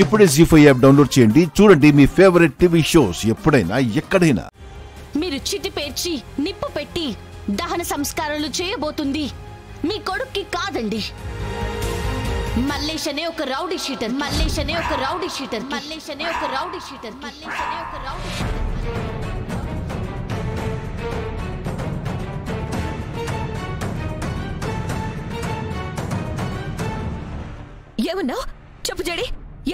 ఇప్పుడే జీ5 app download చేయండి. చూడండి మీ ఫేవరెట్ టీవీ షోస్ ఎప్పుడైనా ఎక్కడైనా. మీరు చితి పేర్చి నిప్పు పెట్టి దహన సంస్కారాలు చేయబోతుంది మీ కొడుక్కి కాదండి. మల్లేష్ అనే ఒక రౌడీ షీటర్, మల్లేష్ అనే ఒక రౌడీ షీటర్, మల్లేష్ అనే ఒక రౌడీ షీటర్, మల్లేష్ అనే ఒక రౌడీ షీటర్. ఏమన్నావు? చెప్పు జడి,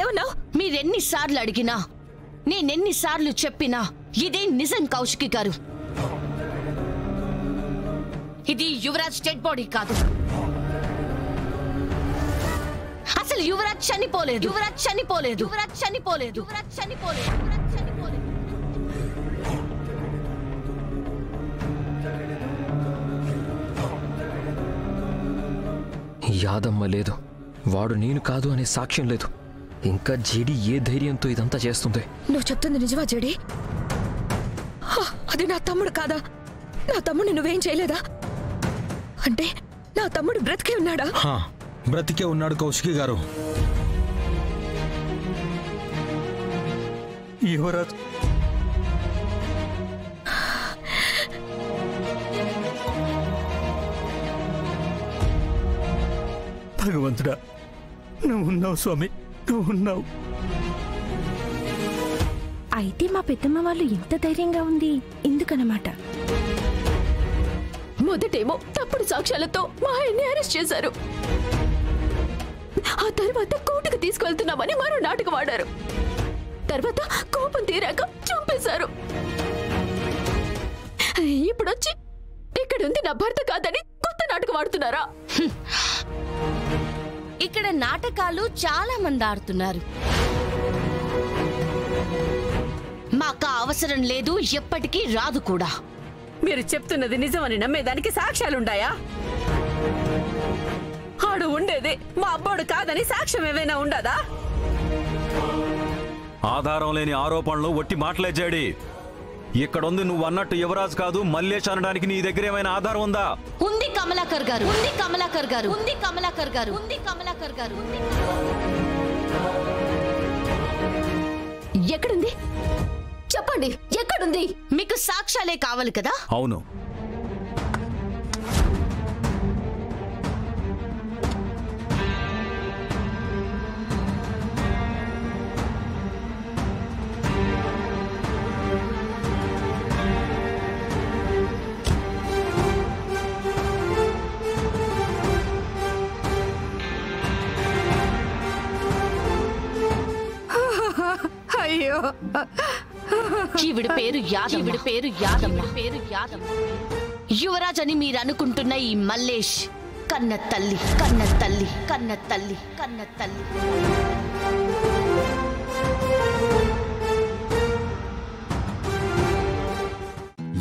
ఏమన్నావు? మీరెన్నిసార్లు అడిగినా, నేనెన్నిసార్లు చెప్పినా ఇదే నిజం కౌశికి గారు. ఇది యువరాజ్ డెడ్ బాడీ కాదు. అసలు యువరాజ్ చనిపోలేదు, యువరాజ్ చనిపోలేదు, యువరాజ్ చనిపోలేదు, యువరాజ్ చనిపోలేదు, యువరాజ్ చనిపోలేదు. యాదమ్మ లేదు, వాడు నేను కాదు అనే సాక్ష్యం లేదు. ఇంకా జేడి ఏ ధైర్యంతో ఇదంతా చేస్తుంది? నువ్వు చెప్తుంది నిజమా జేడి? అది నా తమ్ముడు కాదా? నా తమ్ముడిని నువ్వేం చేయలేదా? అంటే నా తమ్ముడు బ్రతికే ఉన్నాడా? బ్రతికే ఉన్నాడు కౌశికి గారు. యువరాజ్ భగవంతుడా, నువ్వు ఉన్నావు స్వామి, నువ్వు ఉన్నావు. అయితే మా పెద్దమ్మ వాళ్ళు ఎంత ధైర్యంగా ఉంది ఎందుకన్నమాట. మొదటేమో తప్పుడు సాక్ష్యాలతో మా ఆయన్ని అరెస్ట్ చేశారు. ఆ తర్వాత కోర్టుకు తీసుకెళ్తున్నామని మరో నాటకం ఆడారు. తర్వాత కోపం తీరాక చంపేశారు. ఇప్పుడొచ్చి ఇక్కడుంది నా భర్త కాదని కొత్త నాటకం ఆడుతున్నారా? ఇక్కడ నాటకాలు చాలా మంది ఆడుతున్నారు. మాకు అవసరం లేదు, ఎప్పటికీ రాదు కూడా. మీరు చెప్తున్నది నిజమని నమ్మేదానికి సాక్ష్యాలుండాయా? ఆడు ఉండేది మా అబ్బోడు కాదని సాక్ష్యం ఏమైనా ఉండదా? ఆధారం లేని ఆరోపణలు ఒట్టి మాటలే జేడి. ఇక్కడుంది నువ్వు అన్నట్టు యువరాజ్ కాదు మల్లేష్ అనడానికి నీ దగ్గర ఏమైనా ఆధారం ఉందా? ఉంది కమలాకర్ గారు, ఉంది కమలాకర్ గారు, ఉంది కమలాకర్ గారు, ఉంది కమలాకర్ గారు. ఎక్కడుంది చెప్పండి, ఎక్కడుంది? మీకు సాక్ష్యాలే కావాలి కదా? అవును. అయ్యో, ఈవిడ పేరు యాదమ్మ, ఈవిడ పేరు యాదమ్మ, పేరు యాదమ్మ. యువరాజ్ అని మీరు అనుకుంటున్న ఈ మల్లేష్ కన్న తల్లి, కన్న తల్లి, కన్న తల్లి, కన్న తల్లి.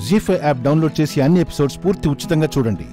జీ5 యాప్ డౌన్లోడ్ చేసి అన్ని ఎపిసోడ్స్ పూర్తి ఉచితంగా చూడండి.